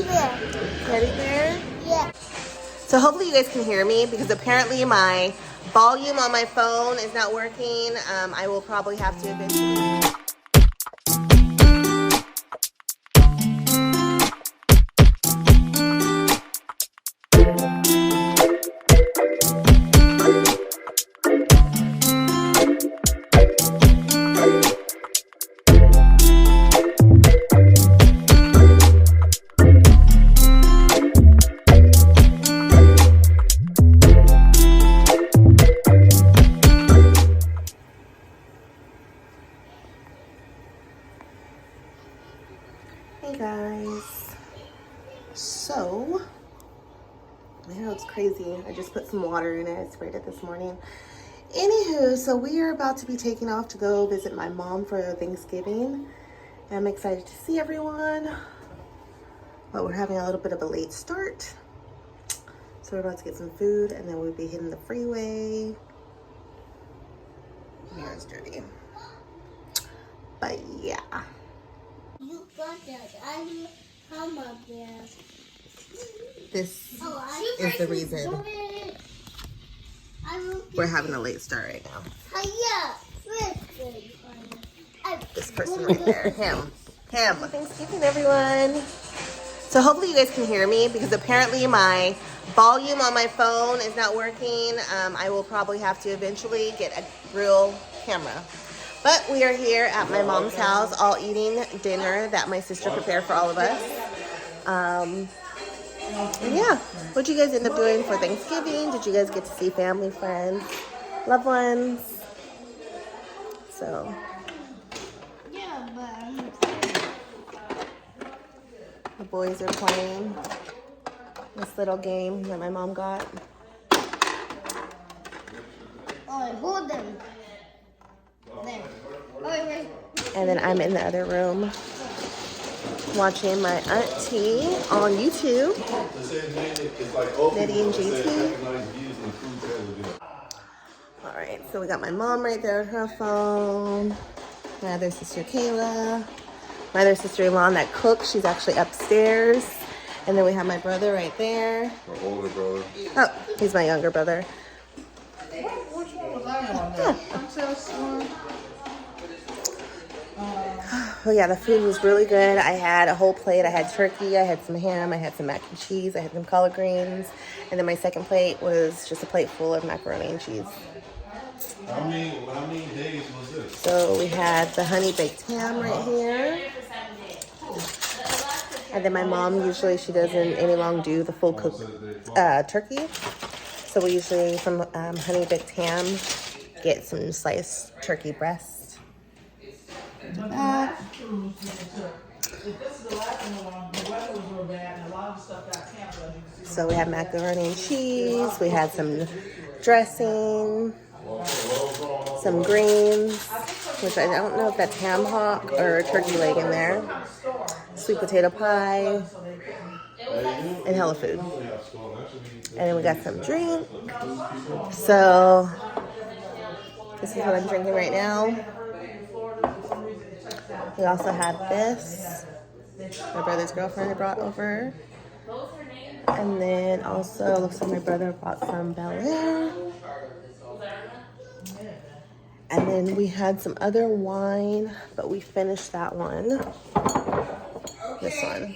bear. Teddy bear? Yeah. So hopefully you guys can hear me because apparently my volume on my phone is not working. I will probably have to eventually. Hey guys, so I know it's crazy. I just put some water in it. I sprayed it this morning. Anywho, so we are about to be taking off to go visit my mom for Thanksgiving. I'm excited to see everyone, but we're having a little bit of a late start. So we're about to get some food and then we'll be hitting the freeway. My hair is dirty, but yeah. You got that. I come up there. This is the reason we're having a late start right now. This person right there, him. Thanksgiving, everyone. So hopefully you guys can hear me because apparently my volume on my phone is not working. I will probably have to eventually get a real camera. But we are here at my mom's house, all eating dinner that my sister prepared for all of us. And yeah, what'd you guys end up doing for Thanksgiving? Did you guys get to see family, friends, loved ones? So Yeah, but the boys are playing this little game that my mom got. hold them. There. Wait. And then I'm in the other room watching my auntie on YouTube, Nitty and GT. All right, so we got my mom right there on her phone. My other sister, Kayla. My other sister-in-law that cooks, she's actually upstairs. And then we have my brother right there. My older brother. Oh, he's my younger brother. Which one was I on there? Princess one? Oh yeah, the food was really good. I had a whole plate. I had turkey, I had some ham, I had some mac and cheese, I had some collard greens. And then my second plate was just a plate full of macaroni and cheese. How many days was this? So we had the honey baked ham right here. And then my mom, usually she doesn't any long do the full cooked turkey. So we usually, from honey baked ham, get some sliced turkey breast. So we had macaroni and cheese, we had some dressing, some greens, which I don't know if that's ham hock or turkey leg in there, sweet potato pie, and hella food. And then we got some drink. So this is what I'm drinking right now. We also had this. My brother's girlfriend brought over. And then also, looks like my brother bought some Bel Air. And then we had some other wine, but we finished that one. This one.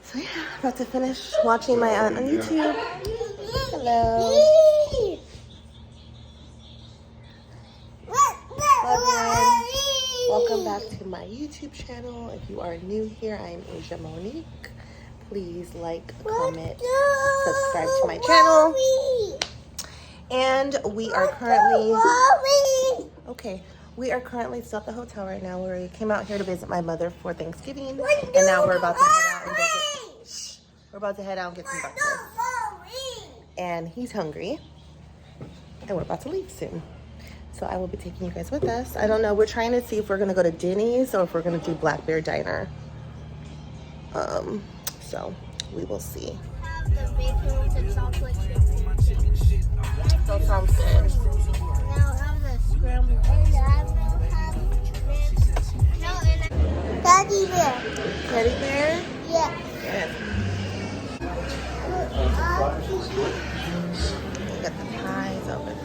So yeah, about to finish watching my aunt on YouTube. Hello. Welcome back to my YouTube channel. If you are new here, I'm Asia Monique. Please like, comment, subscribe to my channel. And we are currently still at the hotel right now. We came out here to visit my mother for Thanksgiving, and now we're about to head out and get some breakfast. And he's hungry, and we're about to leave soon. So I will be taking you guys with us. I don't know. We're trying to see if we're going to go to Denny's or if we're going to do Black Bear Diner. So we will see. The bacon with the chocolate chip. That sounds good. Now have the scrambled. teddy bear? Yeah. Good. We got the pies over there.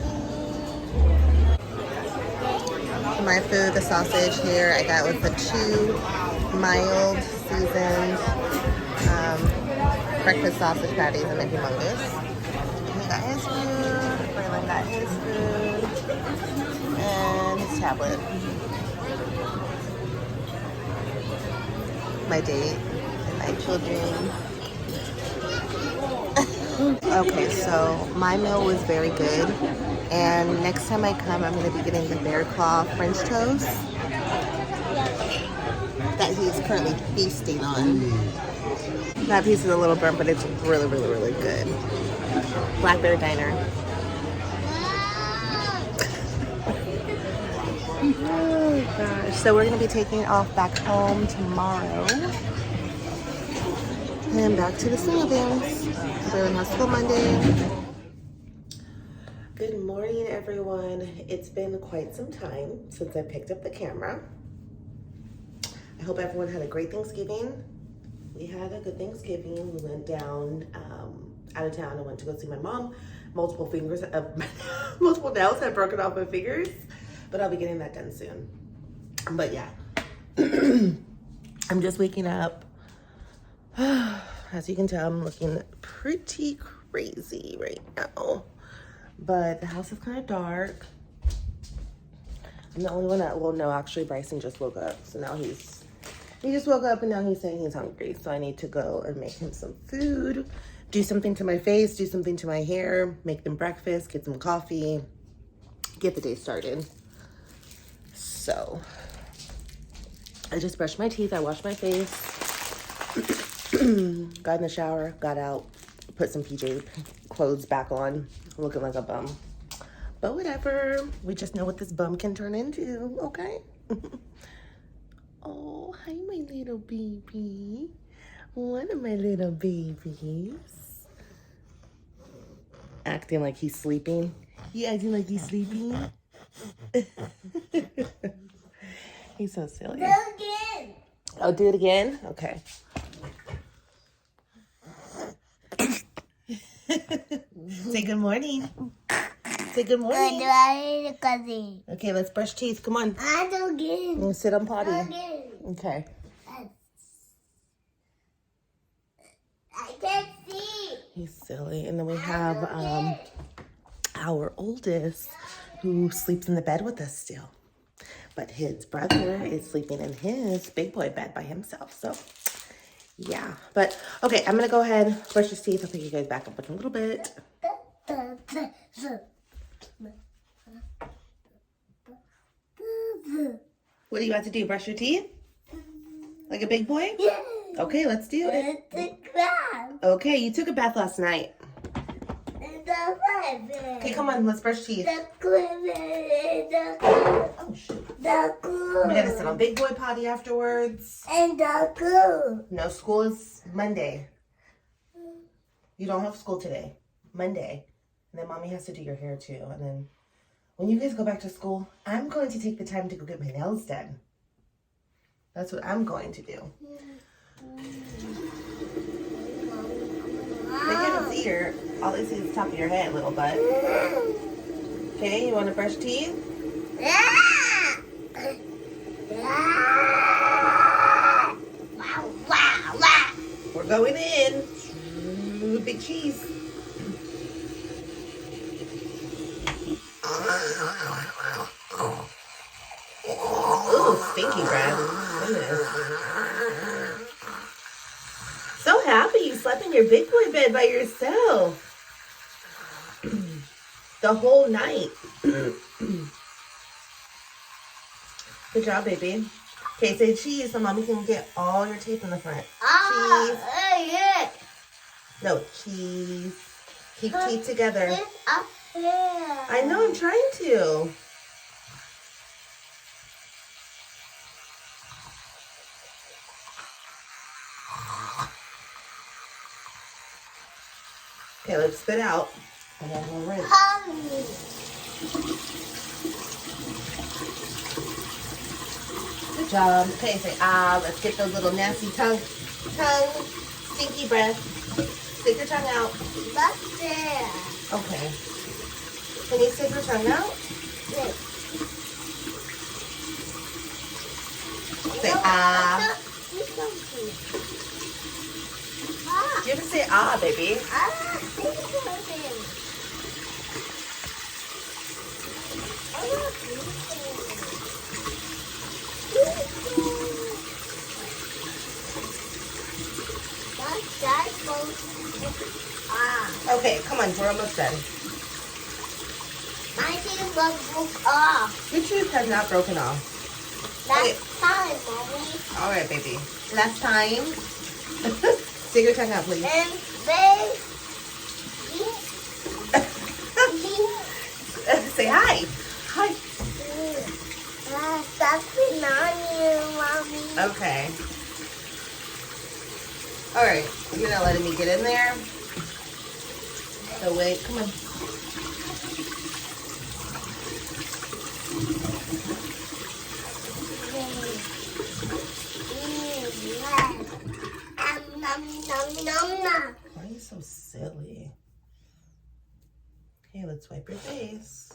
My food, the sausage here, I got with the 2 mild seasoned breakfast sausage patties, and they're humongous. He got his food, Braylon got his food, and his tablet. My date and my children. Okay, so my meal was very good, and next time I come, I'm going to be getting the Bear Claw French toast that he's currently feasting on. That piece is a little burnt, but it's really, really, really good. Black Bear Diner. Oh gosh, so we're going to be taking off back home tomorrow. And back to the swing of things. Braylon has school Monday. Good morning, everyone. It's been quite some time since I picked up the camera. I hope everyone had a great Thanksgiving. We had a good Thanksgiving. We went down out of town. I went to go see my mom. Multiple nails have broken off my fingers, but I'll be getting that done soon. But yeah, I'm just waking up. As you can tell, I'm looking pretty crazy right now. But the house is kind of dark. I'm the only one that, well, no, actually Bryson just woke up. So now he just woke up and now he's saying he's hungry. So I need to go and make him some food, do something to my face, do something to my hair, make them breakfast, get some coffee, get the day started. So I just brushed my teeth, I washed my face, got in the shower, got out, put some PJ clothes back on, looking like a bum. But whatever, we just know what this bum can turn into, okay? Oh, hi, my little baby. One of my little babies. Acting like he's sleeping. You acting like he's sleeping? He's so silly. Do it again. Oh, do it again? Okay. Say good morning. Say good morning. Okay, let's brush teeth. Come on. I do again. We'll sit on potty. Again. Okay. I can't see. He's silly. And then we have our oldest who sleeps in the bed with us still. But his brother is sleeping in his big boy bed by himself. So, yeah. But, okay, I'm going to go ahead, brush his teeth. I'll pick you guys back up in a little bit. What do you have to do? Brush your teeth? Like a big boy? Yeah. Okay, let's do it. It's a crab. Okay, you took a bath last night. It's a rabbit. Okay, come on, let's brush teeth. The crab is the crab. Oh, shoot. The We gotta sit crab. on big boy potty afterwards. And the crab. No, school is Monday. You don't have school today. Monday. And then mommy has to do your hair too. And then when you guys go back to school, I'm going to take the time to go get my nails done. That's what I'm going to do. They can't see your, all they see is the top of your head, little butt. Okay, you want to brush teeth? We're going in. Ooh, big cheese. Ooh, stinky breath. Goodness. So happy you slept in your big boy bed by yourself. The whole night. Good job, baby. Okay, say cheese so mommy can get all your teeth in the front. Cheese. No, cheese. Keep teeth together. It's up here. I know, I'm trying to. Okay, let's spit out. And then we'll rinse. Good job. Okay, say ah. Let's get those little nasty stinky breath. Stick your tongue out. That's there. Okay. Can you stick your tongue out? Yes. Say ah. Do something. Ah. You have to say ah, baby. Ah. Do something. I want to do something. That's goes. Ah. Okay, come on. We're almost done. My teeth broke off. Your tooth has not broken off. Last time, Mommy. All right, baby. Last time. Stick your tongue out, please. And babe. Say hi. Hi. That's on you, Mommy. Okay. All right. You're not letting me get in there. So wait. Come on. Why are you so silly? Okay, let's wipe your face.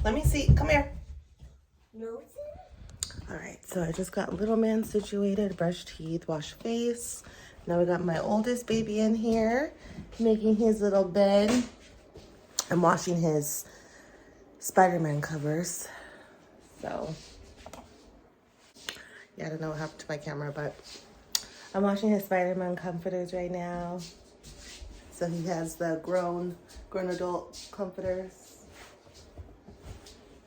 Let me see. Come here. All right, so I just got little man situated, brush teeth, wash face. Now we got my oldest baby in here, making his little bed. I'm washing his Spider-Man covers. So, yeah, I don't know what happened to my camera, but I'm washing his Spider-Man comforters right now. So he has the grown adult comforters.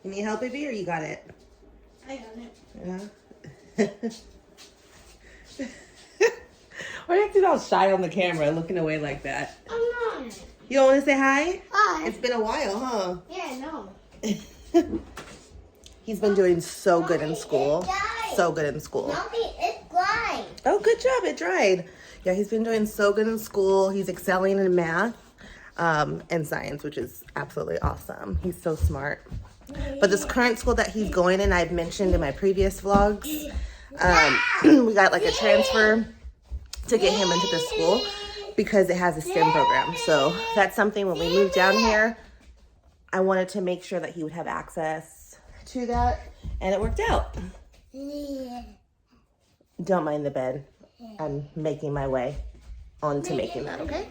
You need help, baby, or you got it? I got it. Yeah. Why are you acting all shy on the camera, looking away like that? I'm not. You don't want to say hi? Hi. It's been a while, huh? Yeah, no. He's been doing so good in school. It dried. So good in school. Mommy, it's dry. Oh, good job. It dried. Yeah, he's been doing so good in school. He's excelling in math and science, which is absolutely awesome. He's so smart. But this current school that he's going in, I've mentioned in my previous vlogs, we got like a transfer to get him into the school because it has a STEM program. So that's something when we moved down here, I wanted to make sure that he would have access to that, and it worked out. Don't mind the bed. I'm making my way on to making that, okay?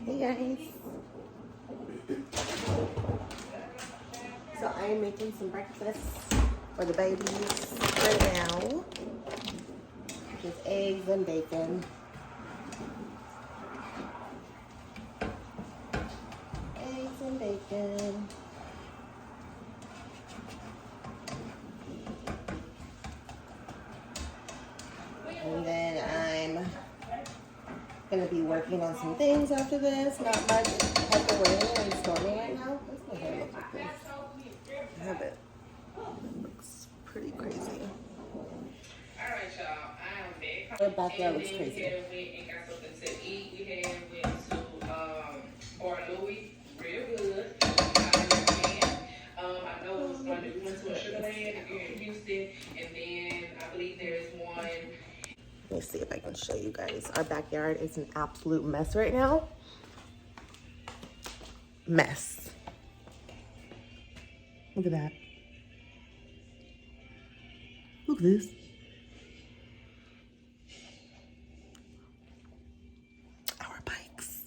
Hey guys. So I am making some breakfast for the babies right now. Just eggs and bacon. Eggs and bacon. And then I'm gonna be working on some things after this. Not much. It's kind of raining and stormy right now. What's my hair look like this? I have it. It looks pretty crazy. Alright, y'all. I am back. Our backyard looks And crazy. We went and got something to eat. We went to Bar Louie. Real good. I know we went to a Sugar Land here in Houston. And then I believe there's one. Let me see if I can show you guys. Our backyard is an absolute mess right now. Mess. Look at that. Look at this. Our bikes.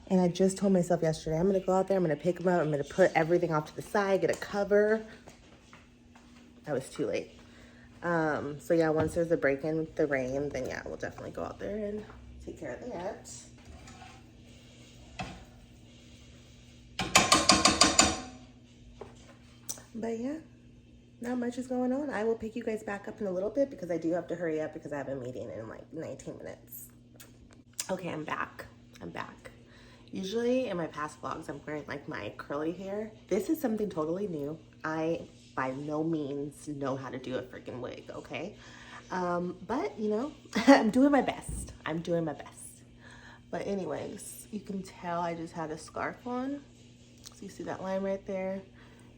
And I just told myself yesterday, I'm gonna go out there, I'm gonna pick them up, I'm gonna put everything off to the side, get a cover. That was too late. So yeah, once there's a break in with the rain, then yeah, we'll definitely go out there and take care of that. But yeah, not much is going on. I will pick you guys back up in a little bit because I do have to hurry up because I have a meeting in like 19 minutes. Okay, I'm back. Usually in my past vlogs, I'm wearing like my curly hair. This is something totally new. I by no means know how to do a freaking wig, okay? But you know, I'm doing my best. I'm doing my best. But anyways, you can tell I just had a scarf on. So you see that line right there.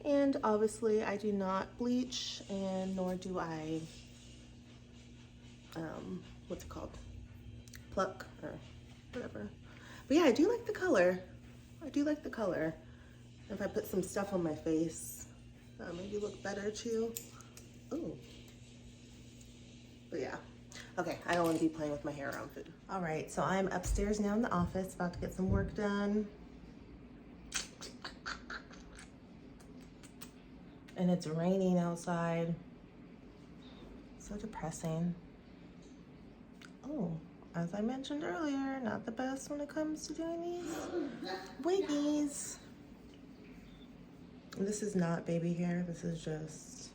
And obviously I do not bleach, and nor do I, what's it called? Pluck or whatever. But yeah, I do like the color. I do like the color. If I put some stuff on my face, that'll maybe look better too. Ooh. But yeah. Okay, I don't want to be playing with my hair around food. All right, so I'm upstairs now in the office, about to get some work done. And it's raining outside. So depressing. Oh, as I mentioned earlier, not the best when it comes to doing these wiggies. And this is not baby hair, this is just,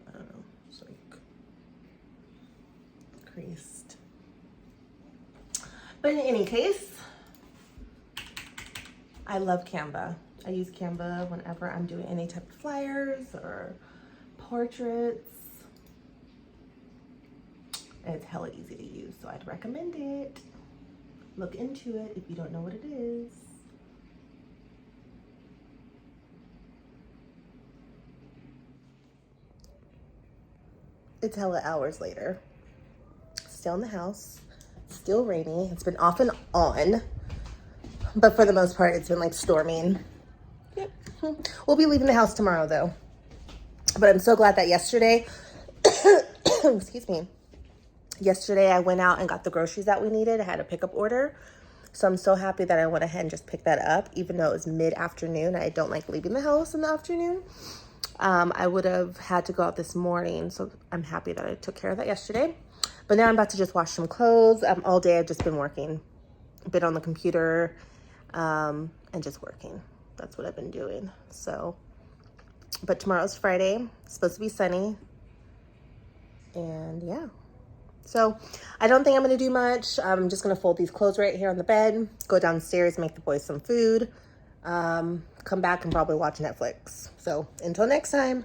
I don't know, it's like creased. But in any case, I love Canva. I use Canva whenever I'm doing any type of flyers or portraits. And it's hella easy to use, so I'd recommend it. Look into it if you don't know what it is. It's hella hours later. Still in the house, still rainy. It's been off and on, but for the most part, it's been like storming. Yep. We'll be leaving the house tomorrow though. But I'm so glad that yesterday, excuse me, yesterday I went out and got the groceries that we needed. I had a pickup order. So I'm so happy that I went ahead and just picked that up, even though it was mid-afternoon. I don't like leaving the house in the afternoon. I would have had to go out this morning, so I'm happy that I took care of that yesterday. But now I'm about to just wash some clothes. All day I've just been working, been on the computer, and just working. That's what I've been doing. So, but tomorrow's Friday. It's supposed to be sunny. And yeah. So I don't think I'm going to do much. I'm just going to fold these clothes right here on the bed, go downstairs, make the boys some food, come back and probably watch Netflix. So until next time.